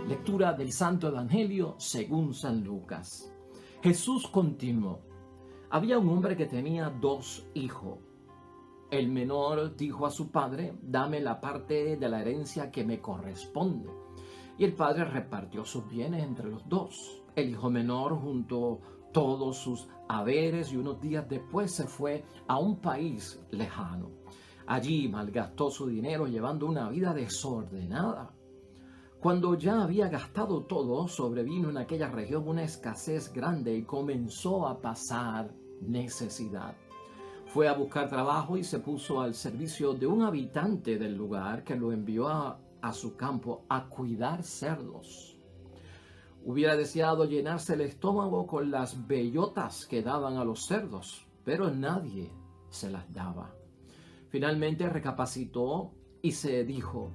Lectura del Santo Evangelio según San Lucas. Jesús continuó: había un hombre que tenía 2 hijos. El menor dijo a su padre: dame la parte de la herencia que me corresponde. Y el padre repartió sus bienes entre los 2. El hijo menor juntó todos sus haberes y unos días después se fue a un país lejano. Allí malgastó su dinero llevando una vida desordenada. Cuando ya había gastado todo, sobrevino en aquella región una escasez grande y comenzó a pasar necesidad. Fue a buscar trabajo y se puso al servicio de un habitante del lugar que lo envió a su campo a cuidar cerdos. Hubiera deseado llenarse el estómago con las bellotas que daban a los cerdos, pero nadie se las daba. Finalmente recapacitó y se dijo: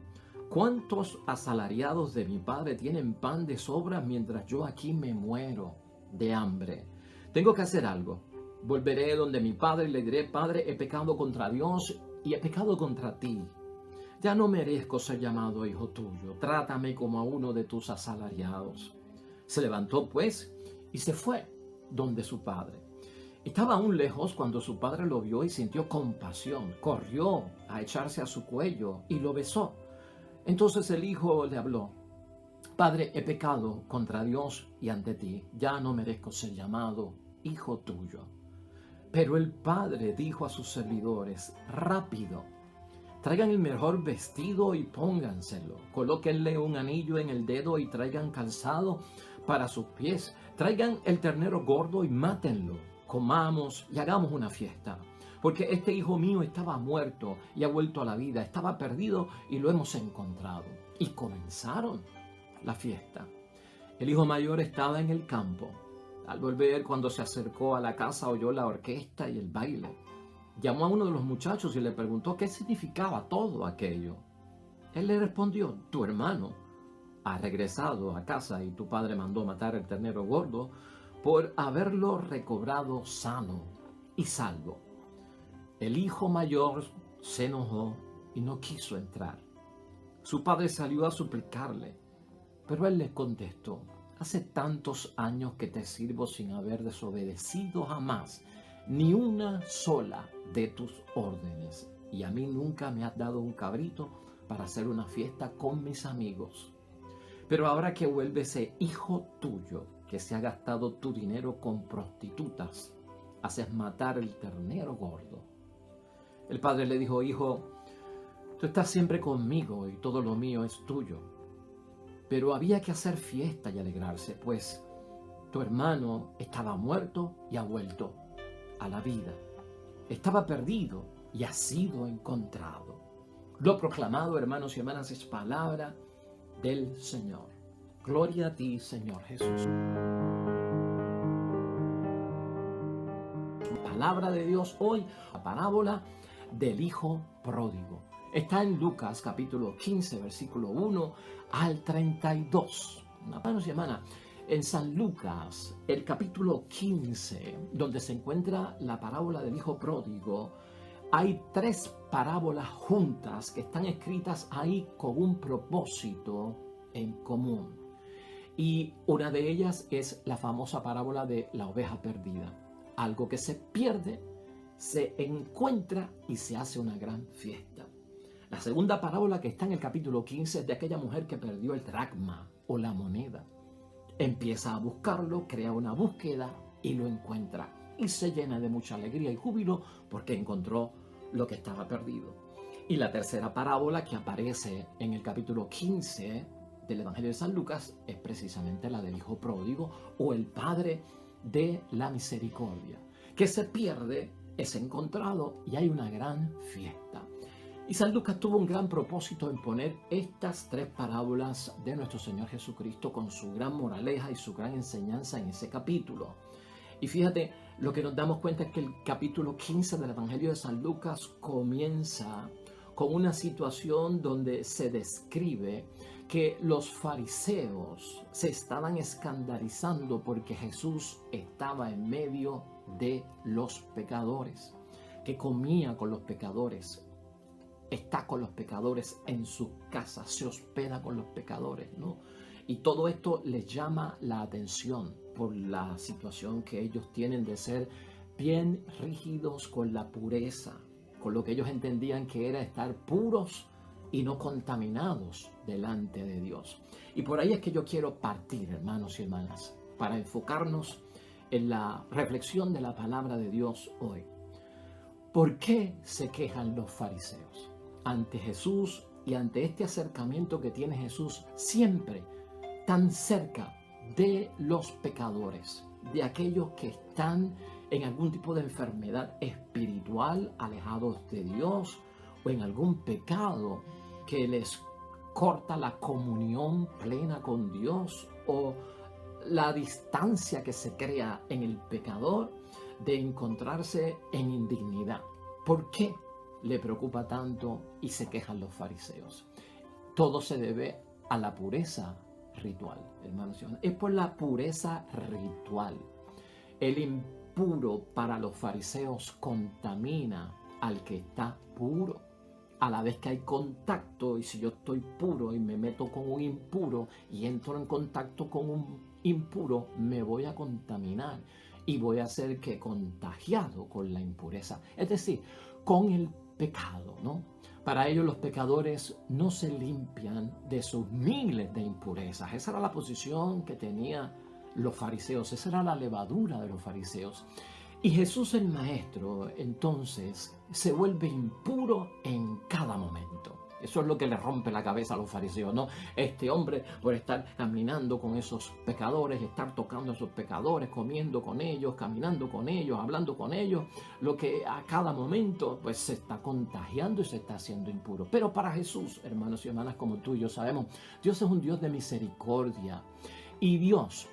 ¿cuántos asalariados de mi padre tienen pan de sobra mientras yo aquí me muero de hambre? Tengo que hacer algo. Volveré donde mi padre y le diré: Padre, he pecado contra Dios y he pecado contra ti. Ya no merezco ser llamado hijo tuyo. Trátame como a uno de tus asalariados. Se levantó pues y se fue donde su padre. Estaba aún lejos cuando su padre lo vio y sintió compasión. Corrió a echarse a su cuello y lo besó. Entonces el hijo le habló: Padre, he pecado contra Dios y ante ti. Ya no merezco ser llamado hijo tuyo. Pero el padre dijo a sus servidores: rápido, traigan el mejor vestido y pónganselo. Colóquenle un anillo en el dedo y traigan calzado para sus pies. Traigan el ternero gordo y mátenlo. Comamos y hagamos una fiesta. Porque este hijo mío estaba muerto y ha vuelto a la vida. Estaba perdido y lo hemos encontrado. Y comenzaron la fiesta. El hijo mayor estaba en el campo. Al volver, cuando se acercó a la casa, oyó la orquesta y el baile. Llamó a uno de los muchachos y le preguntó qué significaba todo aquello. Él le respondió: tu hermano ha regresado a casa y tu padre mandó matar el ternero gordo por haberlo recobrado sano y salvo. El hijo mayor se enojó y no quiso entrar. Su padre salió a suplicarle, pero él le contestó: hace tantos años que te sirvo sin haber desobedecido jamás ni una sola de tus órdenes, y a mí nunca me has dado un cabrito para hacer una fiesta con mis amigos. Pero ahora que vuelve ese hijo tuyo que se ha gastado tu dinero con prostitutas, haces matar el ternero gordo. El padre le dijo: hijo, tú estás siempre conmigo y todo lo mío es tuyo. Pero había que hacer fiesta y alegrarse, pues tu hermano estaba muerto y ha vuelto a la vida. Estaba perdido y ha sido encontrado. Lo proclamado, hermanos y hermanas, es palabra del Señor. Gloria a ti, Señor Jesús. Palabra de Dios hoy, la parábola del Hijo Pródigo. Está en Lucas capítulo 15, versículo 1 al 32. Hermanos y hermanas, en San Lucas, el capítulo 15, donde se encuentra la parábola del Hijo Pródigo, hay 3 parábolas juntas que están escritas ahí con un propósito en común. Y una de ellas es la famosa parábola de la oveja perdida. Algo que se pierde, se encuentra y se hace una gran fiesta. La segunda parábola, que está en el capítulo 15, es de aquella mujer que perdió el dracma o la moneda. Empieza a buscarlo, crea una búsqueda y lo encuentra. Y se llena de mucha alegría y júbilo porque encontró lo que estaba perdido. Y la tercera parábola, que aparece en el capítulo 15 del Evangelio de San Lucas, es precisamente la del Hijo Pródigo o el Padre de la Misericordia, que se pierde, es encontrado y hay una gran fiesta. Y San Lucas tuvo un gran propósito en poner estas 3 parábolas de nuestro Señor Jesucristo con su gran moraleja y su gran enseñanza en ese capítulo. Y fíjate, lo que nos damos cuenta es que el capítulo 15 del Evangelio de San Lucas comienza con una situación donde se describe que los fariseos se estaban escandalizando porque Jesús estaba en medio de los pecadores. que comía con los pecadores, está con los pecadores en sus casas, se hospeda con los pecadores, ¿no? Y todo esto les llama la atención por la situación que ellos tienen de ser bien rígidos con la pureza, con lo que ellos entendían que era estar puros y no contaminados delante de Dios. Y por ahí es que yo quiero partir, hermanos y hermanas, para enfocarnos en la reflexión de la palabra de Dios hoy. ¿Por qué se quejan los fariseos ante Jesús y ante este acercamiento que tiene Jesús siempre tan cerca de los pecadores, de aquellos que están en algún tipo de enfermedad espiritual, alejados de Dios, o en algún pecado que les corta la comunión plena con Dios, o la distancia que se crea en el pecador de encontrarse en indignidad? ¿Por qué le preocupa tanto y se quejan los fariseos? Todo se debe a la pureza ritual, hermanos y hermanas. Es por la pureza ritual. El impuro para los fariseos contamina al que está puro. A la vez que hay contacto, y si yo estoy puro y me meto con un impuro y entro en contacto con un impuro, me voy a contaminar y voy a ser que contagiado con la impureza, es decir, con el pecado, ¿no? Para ellos los pecadores no se limpian de sus miles de impurezas. Esa era la posición que tenían los fariseos, esa era la levadura de los fariseos. Y Jesús el Maestro entonces se vuelve impuro en cada momento. Eso es lo que le rompe la cabeza a los fariseos, ¿no? Este hombre, por estar caminando con esos pecadores, estar tocando a esos pecadores, comiendo con ellos, caminando con ellos, hablando con ellos, lo que a cada momento pues se está contagiando y se está haciendo impuro. Pero para Jesús, hermanos y hermanas, como tú y yo sabemos, Dios es un Dios de misericordia. Y Dios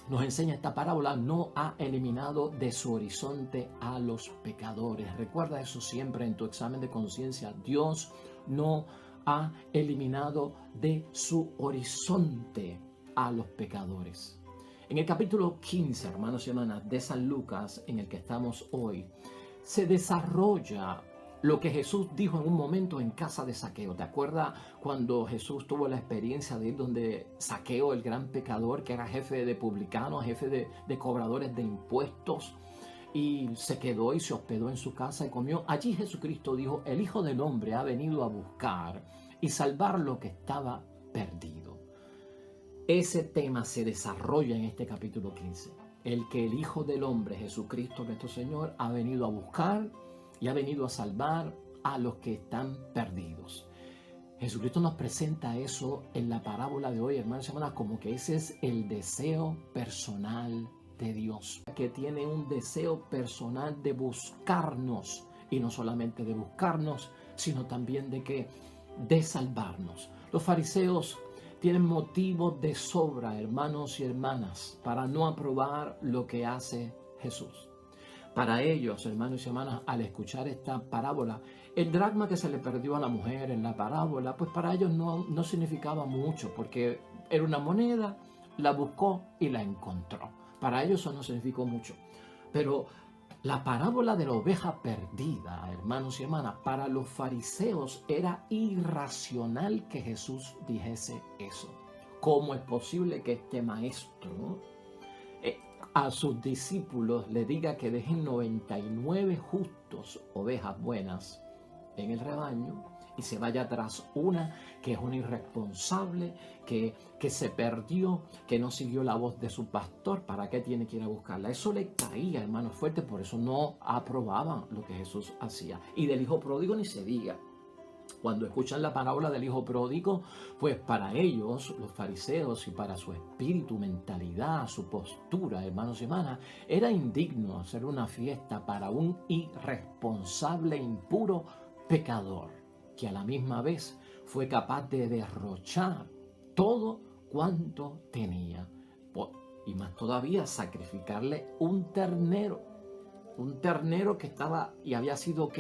nos enseña esta parábola, no ha eliminado de su horizonte a los pecadores. Recuerda eso siempre en tu examen de conciencia. Dios no ha eliminado de su horizonte a los pecadores. En el capítulo 15, hermanos y hermanas, de San Lucas, en el que estamos hoy, se desarrolla lo que Jesús dijo en un momento en casa de Zaqueo. ¿Te acuerdas cuando Jesús tuvo la experiencia de ir donde Zaqueo, el gran pecador, que era jefe de publicanos, jefe de cobradores de impuestos, y se quedó y se hospedó en su casa y comió? Allí Jesucristo dijo: el Hijo del Hombre ha venido a buscar y salvar lo que estaba perdido. Ese tema se desarrolla en este capítulo 15. El que el Hijo del Hombre, Jesucristo nuestro Señor, ha venido a buscar y ha venido a salvar a los que están perdidos. Jesucristo nos presenta eso en la parábola de hoy, hermanos y hermanas, como que ese es el deseo personal de Dios, que tiene un deseo personal de buscarnos, y no solamente de buscarnos, sino también de salvarnos. Los fariseos tienen motivos de sobra, hermanos y hermanas, para no aprobar lo que hace Jesús. Para ellos, hermanos y hermanas, al escuchar esta parábola, el dracma que se le perdió a la mujer en la parábola, pues para ellos no significaba mucho, porque era una moneda, la buscó y la encontró. Para ellos eso no significó mucho. Pero la parábola de la oveja perdida, hermanos y hermanas, para los fariseos era irracional que Jesús dijese eso. ¿Cómo es posible que este maestro a sus discípulos le diga que dejen 99 justos, ovejas buenas, en el rebaño, y se vaya tras una que es una irresponsable, que se perdió, que no siguió la voz de su pastor? ¿Para qué tiene que ir a buscarla? Eso le caía, hermanos, fuerte. Por eso no aprobaban lo que Jesús hacía. Y del hijo pródigo ni se diga. Cuando escuchan la parábola del hijo pródigo, pues para ellos, los fariseos, y para su espíritu, mentalidad, su postura, hermanos y hermanas, era indigno hacer una fiesta para un irresponsable, impuro pecador, que a la misma vez fue capaz de derrochar todo cuanto tenía, y más todavía sacrificarle un ternero que estaba y había sido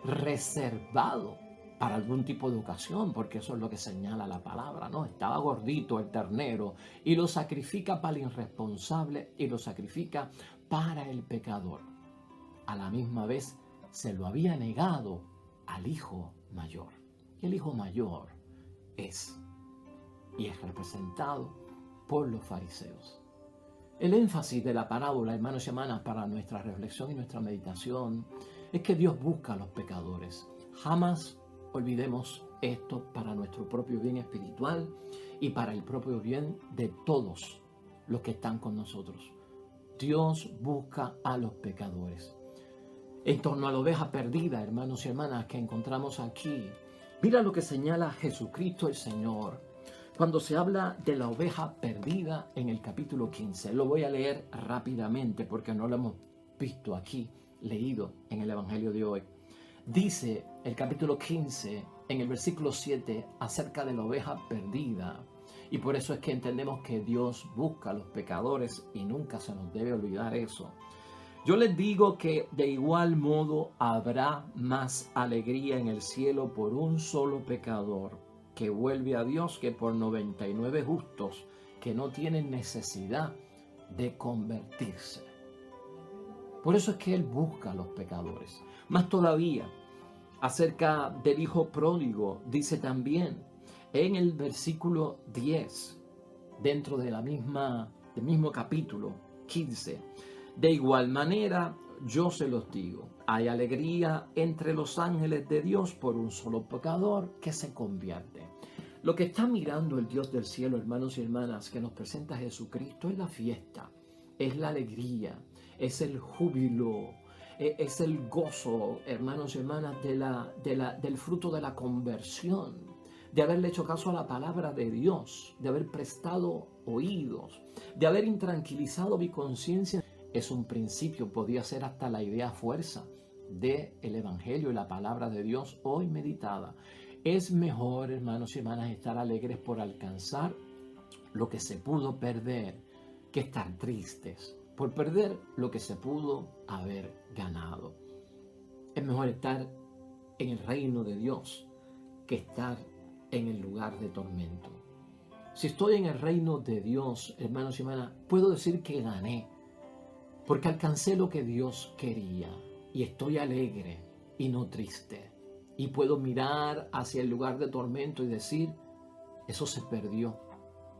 reservado para algún tipo de ocasión, porque eso es lo que señala la palabra, ¿no? Estaba gordito el ternero, y lo sacrifica para el irresponsable y lo sacrifica para el pecador. A la misma vez se lo había negado al hijo mayor. El hijo mayor es y es representado por los fariseos. El énfasis de la parábola, hermanos y hermanas, para nuestra reflexión y nuestra meditación es que Dios busca a los pecadores. Jamás olvidemos esto para nuestro propio bien espiritual y para el propio bien de todos los que están con nosotros. Dios busca a los pecadores. En torno a la oveja perdida, hermanos y hermanas, que encontramos aquí, mira lo que señala Jesucristo el Señor cuando se habla de la oveja perdida en el capítulo 15. Lo voy a leer rápidamente porque no lo hemos visto aquí, leído en el Evangelio de hoy. Dice el capítulo 15, en el versículo 7, acerca de la oveja perdida. Y por eso es que entendemos que Dios busca a los pecadores y nunca se nos debe olvidar eso. Yo les digo que de igual modo habrá más alegría en el cielo por un solo pecador que vuelve a Dios que por 99 justos que no tienen necesidad de convertirse. Por eso es que Él busca a los pecadores. Más todavía, acerca del hijo pródigo, dice también en el versículo 10, dentro de del mismo capítulo 15, de igual manera, yo se los digo, hay alegría entre los ángeles de Dios por un solo pecador que se convierte. Lo que está mirando el Dios del cielo, hermanos y hermanas, que nos presenta Jesucristo es la fiesta, es la alegría, es el júbilo, es el gozo, hermanos y hermanas, del fruto de la conversión, de haberle hecho caso a la palabra de Dios, de haber prestado oídos, de haber intranquilizado mi conciencia. Es un principio, podía ser hasta la idea fuerza del Evangelio y la palabra de Dios hoy meditada. Es mejor, hermanos y hermanas, estar alegres por alcanzar lo que se pudo perder que estar tristes por perder lo que se pudo haber ganado. Es mejor estar en el reino de Dios que estar en el lugar de tormento. Si estoy en el reino de Dios, hermanos y hermanas, puedo decir que gané, porque alcancé lo que Dios quería y estoy alegre y no triste. Y puedo mirar hacia el lugar de tormento y decir, eso se perdió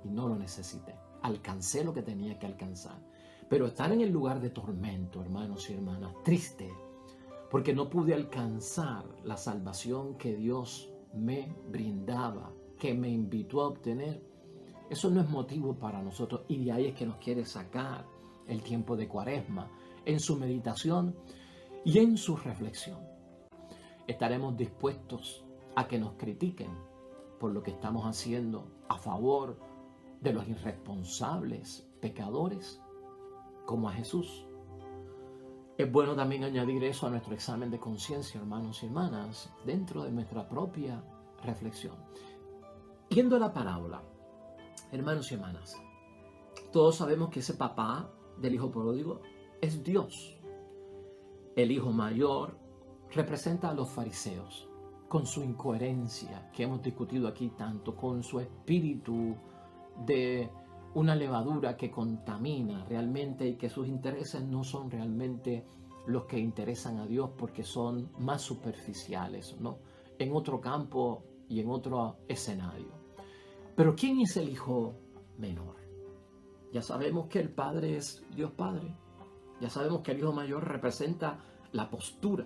y no lo necesité. Alcancé lo que tenía que alcanzar. Pero estar en el lugar de tormento, hermanos y hermanas, triste, porque no pude alcanzar la salvación que Dios me brindaba, que me invitó a obtener, eso no es motivo para nosotros. Y de ahí es que nos quiere sacar el tiempo de Cuaresma, en su meditación y en su reflexión. Estaremos dispuestos a que nos critiquen por lo que estamos haciendo a favor de los irresponsables pecadores, como a Jesús. Es bueno también añadir eso a nuestro examen de conciencia, hermanos y hermanas, dentro de nuestra propia reflexión. Viendo la parábola, hermanos y hermanas, todos sabemos que ese papá del hijo pródigo es Dios. El hijo mayor representa a los fariseos con su incoherencia que hemos discutido aquí tanto, con su espíritu de una levadura que contamina realmente y que sus intereses no son realmente los que interesan a Dios porque son más superficiales, ¿no? En otro campo y en otro escenario. Pero ¿quién es el hijo menor? Ya sabemos que el Padre es Dios Padre. Ya sabemos que el hijo mayor representa la postura,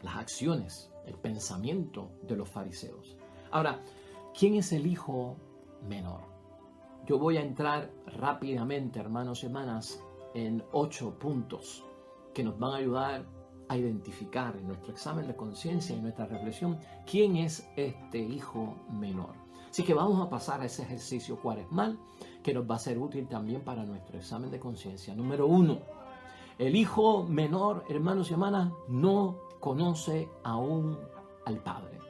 las acciones, el pensamiento de los fariseos. Ahora, ¿quién es el hijo menor? Yo voy a entrar rápidamente, hermanos y hermanas, en 8 puntos que nos van a ayudar a identificar en nuestro examen de conciencia y en nuestra reflexión quién es este hijo menor. Así que vamos a pasar a ese ejercicio cuaresmal que nos va a ser útil también para nuestro examen de conciencia. Número 1. El hijo menor, hermanos y hermanas, no conoce aún al Padre.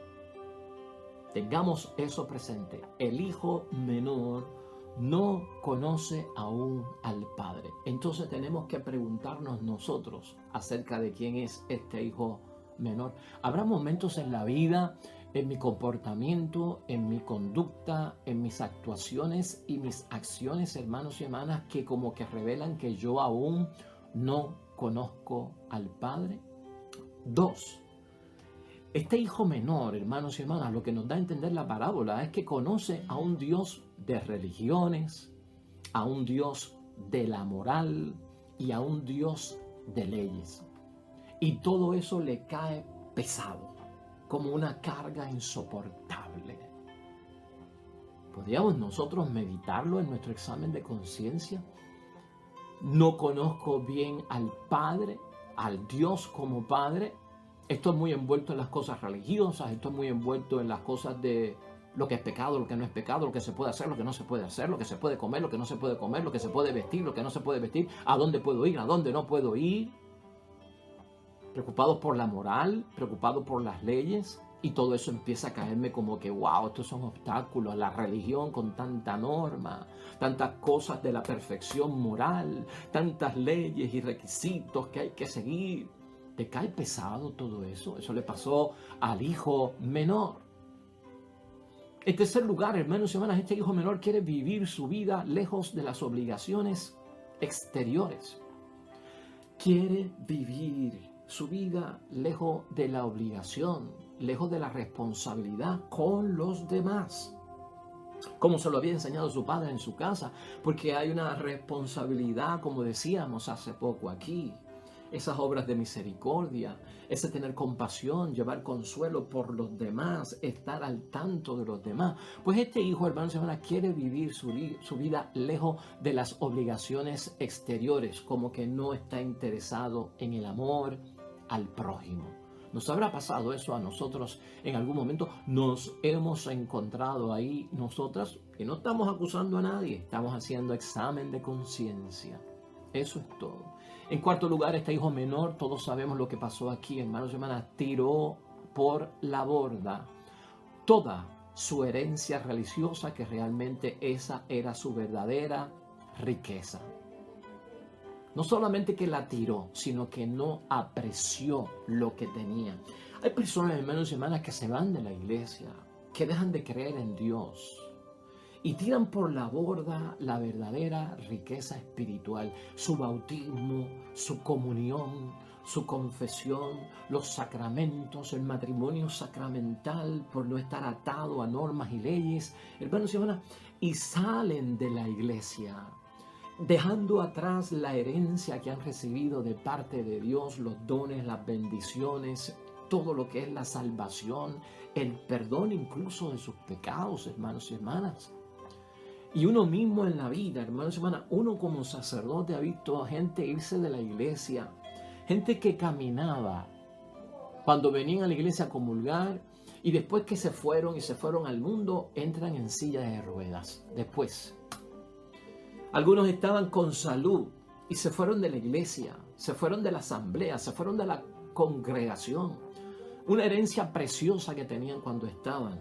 Tengamos eso presente. El hijo menor no conoce aún al Padre. Entonces tenemos que preguntarnos nosotros acerca de quién es este hijo menor. Habrá momentos en la vida, en mi comportamiento, en mi conducta, en mis actuaciones y mis acciones, hermanos y hermanas, que como que revelan que yo aún no conozco al Padre. 2. Este hijo menor, hermanos y hermanas, lo que nos da a entender la parábola es que conoce a un Dios de religiones, a un Dios de la moral y a un Dios de leyes. Y todo eso le cae pesado, como una carga insoportable. ¿Podríamos nosotros meditarlo en nuestro examen de conciencia? No conozco bien al Padre, al Dios como Padre. Estoy muy envuelto en las cosas religiosas, estoy muy envuelto en las cosas de lo que es pecado, lo que no es pecado, lo que se puede hacer, lo que no se puede hacer, lo que se puede comer, lo que no se puede comer, lo que se puede vestir, lo que no se puede vestir, a dónde puedo ir, a dónde no puedo ir. Preocupados por la moral, preocupados por las leyes, y todo eso empieza a caerme como que, wow, estos son obstáculos, la religión con tanta norma, tantas cosas de la perfección moral, tantas leyes y requisitos que hay que seguir. ¿Te cae pesado todo eso? Eso le pasó al hijo menor. En tercer lugar, hermanos y hermanas, este hijo menor quiere vivir su vida lejos de las obligaciones exteriores. Quiere vivir su vida lejos de la obligación, lejos de la responsabilidad con los demás, como se lo había enseñado su padre en su casa, porque hay una responsabilidad, como decíamos hace poco aquí, esas obras de misericordia, ese tener compasión, llevar consuelo por los demás, estar al tanto de los demás. Pues este hijo, hermanos y hermanas, quiere vivir su vida lejos de las obligaciones exteriores, como que no está interesado en el amor al prójimo. ¿Nos habrá pasado eso a nosotros en algún momento? Nos hemos encontrado ahí nosotras, y no estamos acusando a nadie, estamos haciendo examen de conciencia. Eso es todo. En cuarto lugar, este hijo menor, todos sabemos lo que pasó aquí, hermanos y hermanas, tiró por la borda toda su herencia religiosa, que realmente esa era su verdadera riqueza. No solamente que la tiró, sino que no apreció lo que tenía. Hay personas, hermanos y hermanas, que se van de la iglesia, que dejan de creer en Dios y tiran por la borda la verdadera riqueza espiritual, su bautismo, su comunión, su confesión, los sacramentos, el matrimonio sacramental, por no estar atado a normas y leyes, hermanos y hermanas, y salen de la iglesia, dejando atrás la herencia que han recibido de parte de Dios, los dones, las bendiciones, todo lo que es la salvación, el perdón incluso de sus pecados, hermanos y hermanas. Y uno mismo en la vida, hermanos y hermanas, uno como sacerdote ha visto a gente irse de la iglesia, gente que caminaba cuando venían a la iglesia a comulgar, y después que se fueron al mundo, entran en silla de ruedas. Después, algunos estaban con salud y se fueron de la iglesia, se fueron de la asamblea, se fueron de la congregación. Una herencia preciosa que tenían cuando estaban.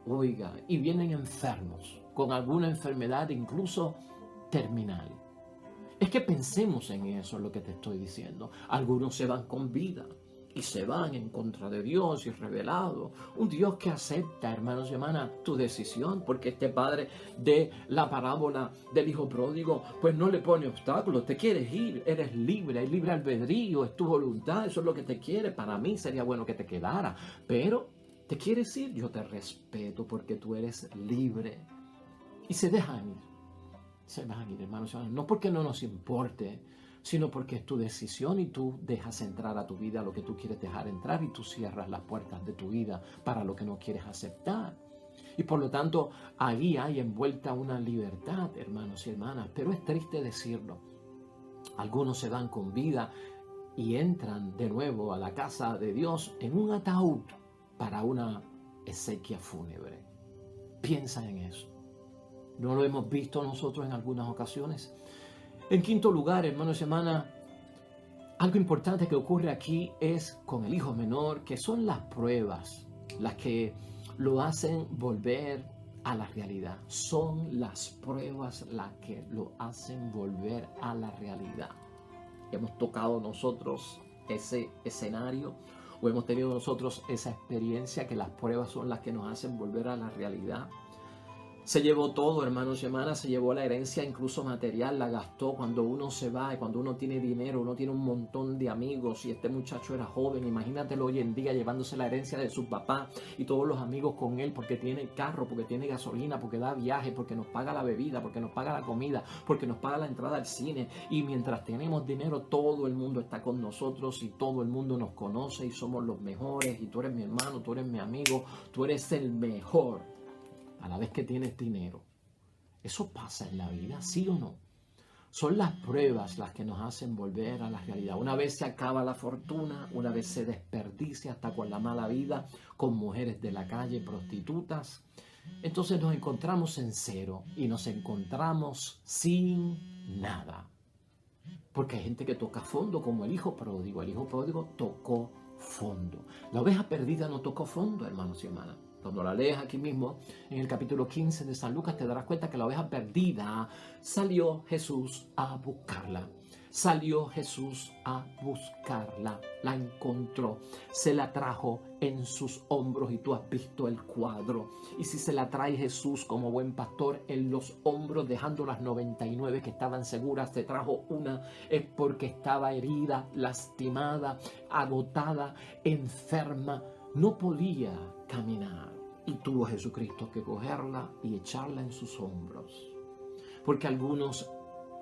Oiga, y vienen enfermos, con alguna enfermedad incluso terminal. Es que pensemos en eso, lo que te estoy diciendo. Algunos se van con vida y se van en contra de Dios y revelado. Un Dios que acepta, hermanos y hermanas, tu decisión, porque este padre de la parábola del hijo pródigo, pues no le pone obstáculos. Te quieres ir, eres libre, hay libre albedrío, es tu voluntad, eso es lo que te quiere. Para mí sería bueno que te quedara, pero ¿te quieres ir? Yo te respeto porque tú eres libre. Y se dejan ir. Se dejan ir, hermanos. No porque no nos importe, sino porque es tu decisión y tú dejas entrar a tu vida lo que tú quieres dejar entrar y tú cierras las puertas de tu vida para lo que no quieres aceptar. Y por lo tanto, ahí hay envuelta una libertad, hermanos y hermanas. Pero es triste decirlo. Algunos se van con vida y entran de nuevo a la casa de Dios en un ataúd para una exequia fúnebre. Piensa en eso. ¿No lo hemos visto nosotros en algunas ocasiones? En quinto lugar, hermanos y hermanas, algo importante que ocurre aquí es con el hijo menor, que son las pruebas las que lo hacen volver a la realidad. Son las pruebas las que lo hacen volver a la realidad. Hemos tocado nosotros ese escenario, o hemos tenido nosotros esa experiencia, que las pruebas son las que nos hacen volver a la realidad. Se llevó todo, hermanos y hermanas, se llevó la herencia, incluso material, la gastó. Cuando uno se va y cuando uno tiene dinero, uno tiene un montón de amigos, y este muchacho era joven, imagínatelo hoy en día llevándose la herencia de su papá y todos los amigos con él, porque tiene carro, porque tiene gasolina, porque da viaje, porque nos paga la bebida, porque nos paga la comida, porque nos paga la entrada al cine. Y mientras tenemos dinero, todo el mundo está con nosotros y todo el mundo nos conoce y somos los mejores, y tú eres mi hermano, tú eres mi amigo, tú eres el mejor. A la vez que tienes dinero. ¿Eso pasa en la vida, sí o no? Son las pruebas las que nos hacen volver a la realidad. Una vez se acaba la fortuna, una vez se desperdicia hasta con la mala vida, con mujeres de la calle, prostitutas. Entonces nos encontramos en cero y nos encontramos sin nada. Porque hay gente que toca fondo, como el hijo pródigo. El hijo pródigo tocó fondo. La oveja perdida no tocó fondo, hermanos y hermanas. Cuando la lees aquí mismo, en el capítulo 15 de San Lucas, te darás cuenta que la oveja perdida salió Jesús a buscarla. Salió Jesús a buscarla, la encontró, se la trajo en sus hombros y tú has visto el cuadro. Y si se la trae Jesús como buen pastor en los hombros, dejando las 99 que estaban seguras, se trajo una, es porque estaba herida, lastimada, agotada, enferma, no podía caminar. Y tuvo Jesucristo que cogerla y echarla en sus hombros. Porque algunos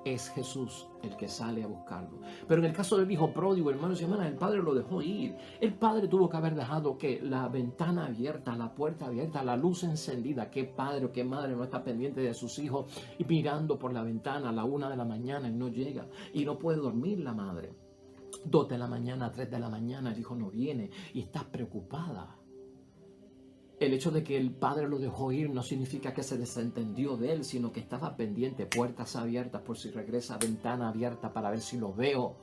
es Jesús el que sale a buscarlo. Pero en el caso del hijo pródigo, hermanos y hermanas, el padre lo dejó ir. El padre tuvo que haber dejado que la ventana abierta, la puerta abierta, la luz encendida. ¿Qué padre o qué madre no está pendiente de sus hijos y mirando por la ventana a la 1 de la mañana y no llega? Y no puede dormir la madre. 2 de la mañana, 3 de la mañana, el hijo no viene y estás preocupada. El hecho de que el padre lo dejó ir no significa que se desentendió de él, sino que estaba pendiente, puertas abiertas por si regresa, ventana abierta para ver si lo veo,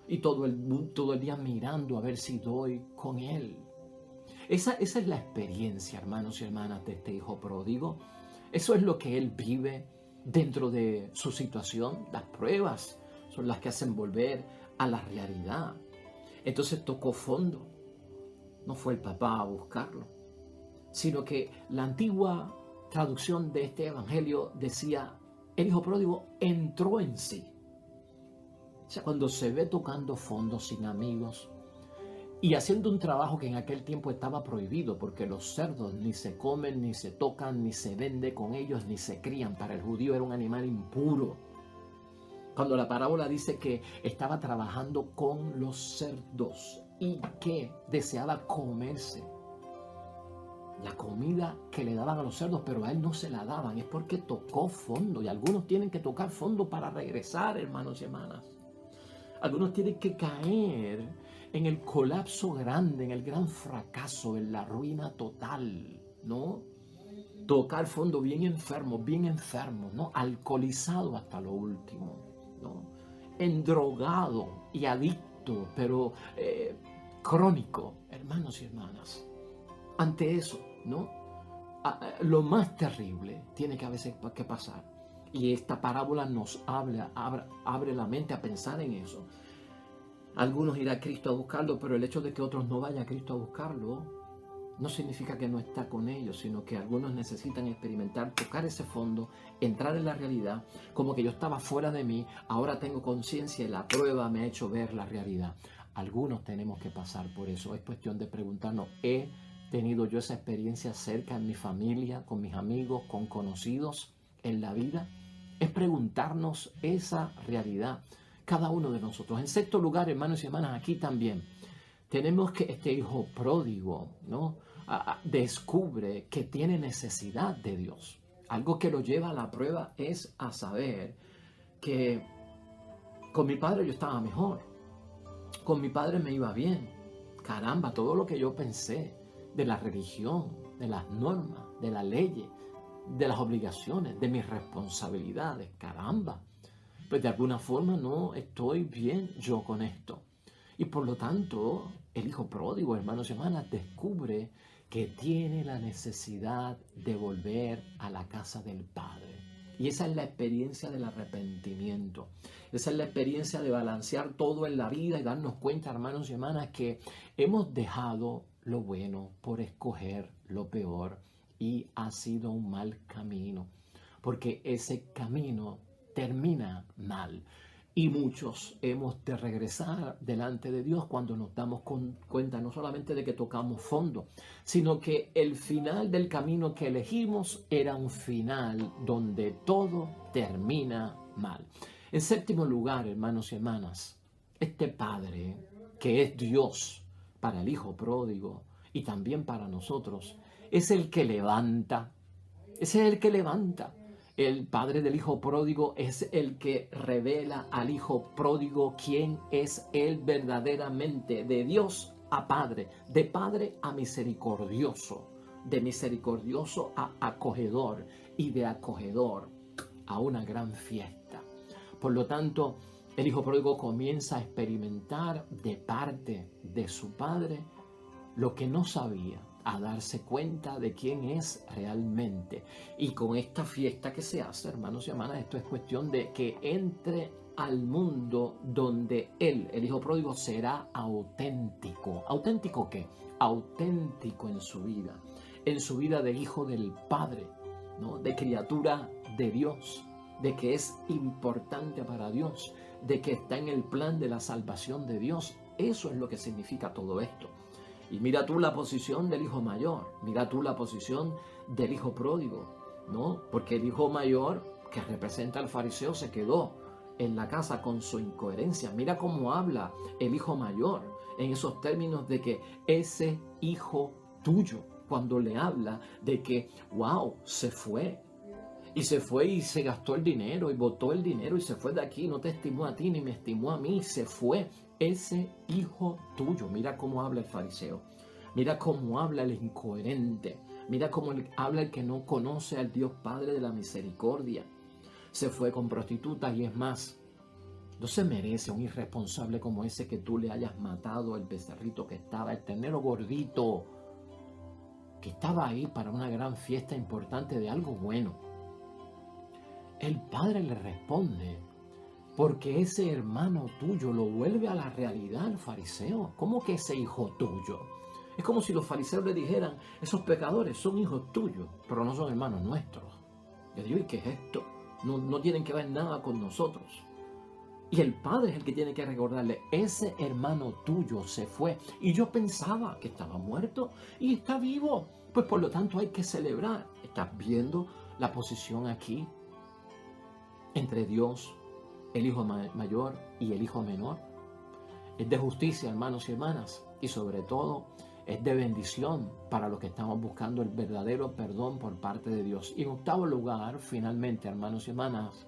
y todo el día mirando a ver si doy con él. Esa es la experiencia, hermanos y hermanas, de este hijo pródigo. Eso es lo que él vive dentro de su situación. Las pruebas son las que hacen volver a la realidad. Entonces tocó fondo. No fue el papá a buscarlo, sino que la antigua traducción de este evangelio decía, el hijo pródigo entró en sí. O sea, cuando se ve tocando fondo sin amigos y haciendo un trabajo que en aquel tiempo estaba prohibido, porque los cerdos ni se comen, ni se tocan, ni se vende con ellos, ni se crían. Para el judío era un animal impuro. Cuando la parábola dice que estaba trabajando con los cerdos y que deseaba comerse la comida que le daban a los cerdos, pero a él no se la daban, es porque tocó fondo. Y algunos tienen que tocar fondo para regresar, hermanos y hermanas. Algunos tienen que caer en el colapso grande, en el gran fracaso, en la ruina total, ¿no? Tocar fondo bien enfermo, ¿no? Alcoholizado hasta lo último, ¿no? Endrogado y adicto, pero crónico, hermanos y hermanas. Ante eso, ¿no? Lo más terrible tiene que a veces que pasar. Y esta parábola nos abre la mente a pensar en eso. Algunos irán a Cristo a buscarlo, pero el hecho de que otros no vayan a Cristo a buscarlo no significa que no está con ellos, sino que algunos necesitan experimentar, tocar ese fondo, entrar en la realidad, como que yo estaba fuera de mí, ahora tengo conciencia y la prueba me ha hecho ver la realidad. Algunos tenemos que pasar por eso. Es cuestión de preguntarnos, ¿he tenido yo esa experiencia cerca en mi familia, con mis amigos, con conocidos en la vida? Es preguntarnos esa realidad, cada uno de nosotros. En sexto lugar, hermanos y hermanas, aquí también tenemos que este hijo pródigo, ¿no? Descubre que tiene necesidad de Dios. Algo que lo lleva a la prueba es a saber que con mi padre yo estaba mejor, con mi padre me iba bien. Caramba, todo lo que yo pensé de la religión, de las normas, de la ley, de las obligaciones, de mis responsabilidades, caramba, pues de alguna forma no estoy bien yo con esto. Y por lo tanto, el hijo pródigo, hermanos y hermanas, descubre que tiene la necesidad de volver a la casa del Padre. Y esa es la experiencia del arrepentimiento. Esa es la experiencia de balancear todo en la vida y darnos cuenta, hermanos y hermanas, que hemos dejado lo bueno por escoger lo peor. y ha sido un mal camino, porque ese camino termina mal. Y muchos hemos de regresar delante de Dios cuando nos damos cuenta no solamente de que tocamos fondo, sino que el final del camino que elegimos era un final donde todo termina mal. En séptimo lugar, hermanos y hermanas, este Padre, que es Dios para el Hijo pródigo y también para nosotros, es el que levanta. Ese es el que levanta. El padre del hijo pródigo es el que revela al hijo pródigo quién es él verdaderamente, de Dios a Padre, de Padre a misericordioso, de misericordioso a acogedor y de acogedor a una gran fiesta. Por lo tanto, el hijo pródigo comienza a experimentar de parte de su padre lo que no sabía, a darse cuenta de quién es realmente. Y con esta fiesta que se hace, hermanos y hermanas, esto es cuestión de que entre al mundo donde él, el hijo pródigo, será auténtico. ¿Auténtico qué? Auténtico en su vida de hijo del Padre, ¿no? De criatura de Dios, de que es importante para Dios, de que está en el plan de la salvación de Dios. Eso es lo que significa todo esto. Y mira tú la posición del hijo mayor, mira tú la posición del hijo pródigo, ¿no? Porque el hijo mayor, que representa al fariseo, se quedó en la casa con su incoherencia. Mira cómo habla el hijo mayor en esos términos de que ese hijo tuyo, cuando le habla de que, wow, se fue. Y se fue y se gastó el dinero y botó el dinero y se fue de aquí, no te estimó a ti ni me estimó a mí, se fue. Ese hijo tuyo, mira cómo habla el fariseo, mira cómo habla el incoherente, mira cómo habla el que no conoce al Dios Padre de la misericordia. Se fue con prostitutas y es más, no se merece un irresponsable como ese que tú le hayas matado el becerrito que estaba, el ternero gordito, que estaba ahí para una gran fiesta importante de algo bueno. El padre le responde, porque ese hermano tuyo lo vuelve a la realidad al fariseo. ¿Cómo que ese hijo tuyo? Es como si los fariseos le dijeran, esos pecadores son hijos tuyos, pero no son hermanos nuestros. Yo digo, ¿y qué es esto? No tienen que ver nada con nosotros. Y el padre es el que tiene que recordarle, ese hermano tuyo se fue. Y yo pensaba que estaba muerto y está vivo. Pues por lo tanto hay que celebrar. ¿Estás viendo la posición aquí entre Dios, el hijo mayor y el hijo menor? Es de justicia, hermanos y hermanas, y sobre todo es de bendición para los que estamos buscando el verdadero perdón por parte de Dios. Y en octavo lugar, finalmente, hermanos y hermanas,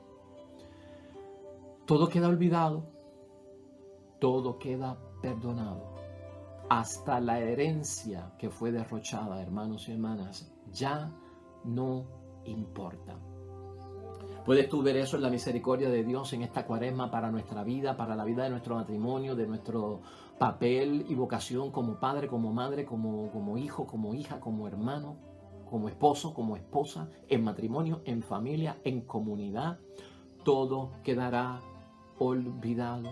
todo queda olvidado, todo queda perdonado. Hasta la herencia que fue derrochada, hermanos y hermanas, ya no importa. Puedes tú ver eso en la misericordia de Dios en esta cuaresma para nuestra vida, para la vida de nuestro matrimonio, de nuestro papel y vocación como padre, como madre, como hijo, como hija, como hermano, como esposo, como esposa, en matrimonio, en familia, en comunidad. Todo quedará olvidado,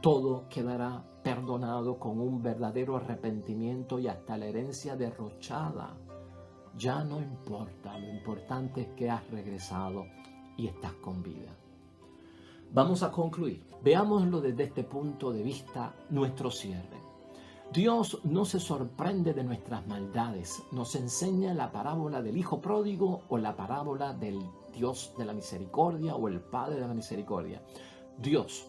todo quedará perdonado con un verdadero arrepentimiento y hasta la herencia derrochada. Ya no importa, lo importante es que has regresado y estás con vida. Vamos a concluir. Veámoslo desde este punto de vista, nuestro cierre. Dios no se sorprende de nuestras maldades. Nos enseña la parábola del hijo pródigo o la parábola del Dios de la misericordia o el Padre de la misericordia. Dios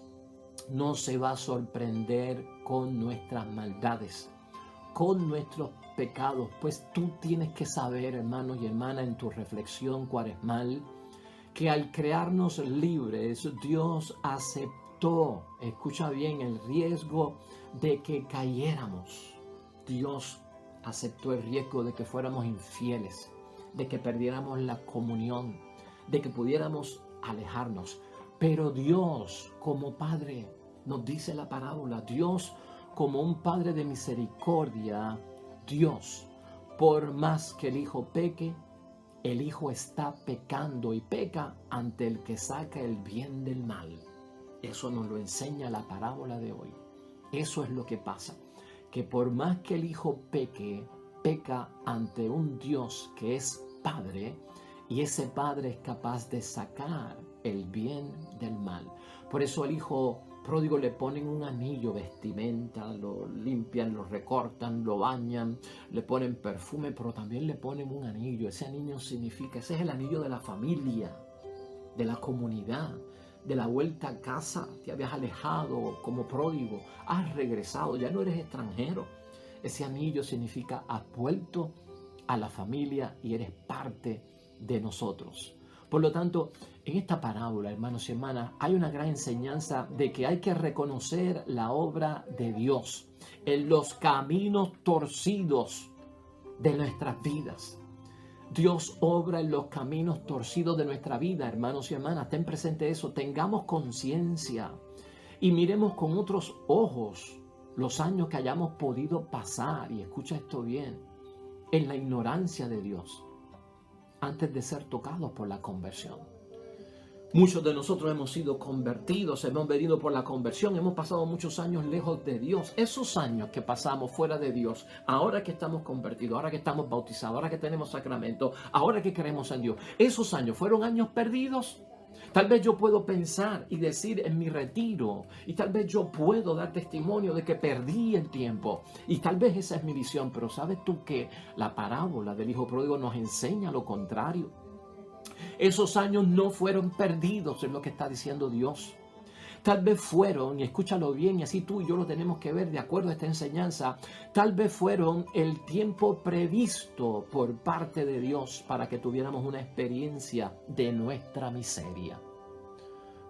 no se va a sorprender con nuestras maldades, con nuestros pecados, pues tú tienes que saber, hermanos y hermanas, en tu reflexión cuaresmal, que al crearnos libres, Dios aceptó, escucha bien, el riesgo de que cayéramos. Dios aceptó el riesgo de que fuéramos infieles, de que perdiéramos la comunión, de que pudiéramos alejarnos. Pero Dios, como Padre, nos dice la parábola, Dios como un Padre de misericordia, Dios, por más que el Hijo peque, el Hijo está pecando y peca ante el que saca el bien del mal. Eso nos lo enseña la parábola de hoy. Eso es lo que pasa, que por más que el Hijo peque, peca ante un Dios que es Padre, y ese Padre es capaz de sacar el bien del mal. Por eso al hijo pródigo le ponen un anillo, vestimenta, lo limpian, lo recortan, lo bañan, le ponen perfume, pero también le ponen un anillo. Ese anillo significa, ese es el anillo de la familia, de la comunidad, de la vuelta a casa. Te habías alejado como pródigo, has regresado, ya no eres extranjero. Ese anillo significa has vuelto a la familia y eres parte de nosotros. Por lo tanto, en esta parábola, hermanos y hermanas, hay una gran enseñanza de que hay que reconocer la obra de Dios en los caminos torcidos de nuestras vidas. Dios obra en los caminos torcidos de nuestra vida, hermanos y hermanas. Ten presente eso, tengamos conciencia y miremos con otros ojos los años que hayamos podido pasar, y escucha esto bien, en la ignorancia de Dios, antes de ser tocados por la conversión. Muchos de nosotros hemos sido convertidos, hemos venido por la conversión, hemos pasado muchos años lejos de Dios. Esos años que pasamos fuera de Dios, ahora que estamos convertidos, ahora que estamos bautizados, ahora que tenemos sacramento, ahora que creemos en Dios, esos años fueron años perdidos. Tal vez yo puedo pensar y decir en mi retiro, y tal vez yo puedo dar testimonio de que perdí el tiempo, y tal vez esa es mi visión, pero ¿sabes tú que la parábola del hijo pródigo nos enseña lo contrario? Esos años no fueron perdidos, es lo que está diciendo Dios. Tal vez fueron, y escúchalo bien, y así tú y yo lo tenemos que ver de acuerdo a esta enseñanza, tal vez fueron el tiempo previsto por parte de Dios para que tuviéramos una experiencia de nuestra miseria.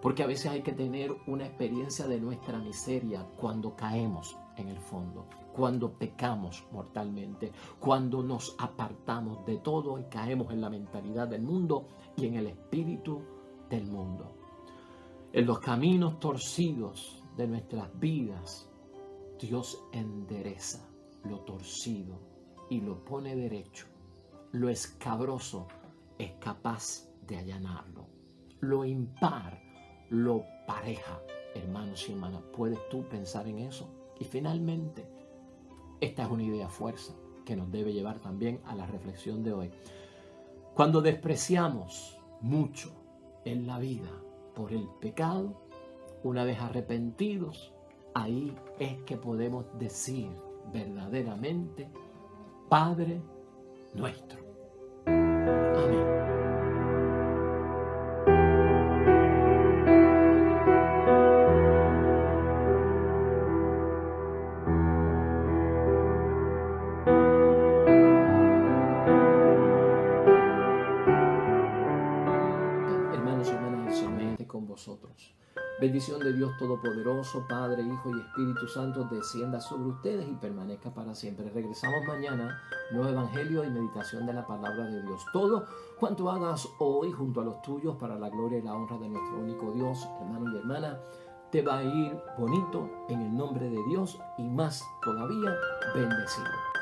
Porque a veces hay que tener una experiencia de nuestra miseria cuando caemos en el fondo, cuando pecamos mortalmente, cuando nos apartamos de todo y caemos en la mentalidad del mundo y en el espíritu del mundo. En los caminos torcidos de nuestras vidas, Dios endereza lo torcido y lo pone derecho. Lo escabroso es capaz de allanarlo. Lo impar lo pareja. Hermanos y hermanas, ¿puedes tú pensar en eso? Y finalmente, esta es una idea fuerza que nos debe llevar también a la reflexión de hoy. Cuando despreciamos mucho en la vida por el pecado, una vez arrepentidos, ahí es que podemos decir verdaderamente, Padre nuestro. Amén. Hermanos y hermanas, el Señor esté con vosotros. Bendición de Dios Todopoderoso, Padre, Hijo y Espíritu Santo, descienda sobre ustedes y permanezca para siempre. Regresamos mañana, nuevo evangelio y meditación de la palabra de Dios. Todo cuanto hagas hoy junto a los tuyos para la gloria y la honra de nuestro único Dios, hermano y hermana, te va a ir bonito en el nombre de Dios y más todavía bendecido.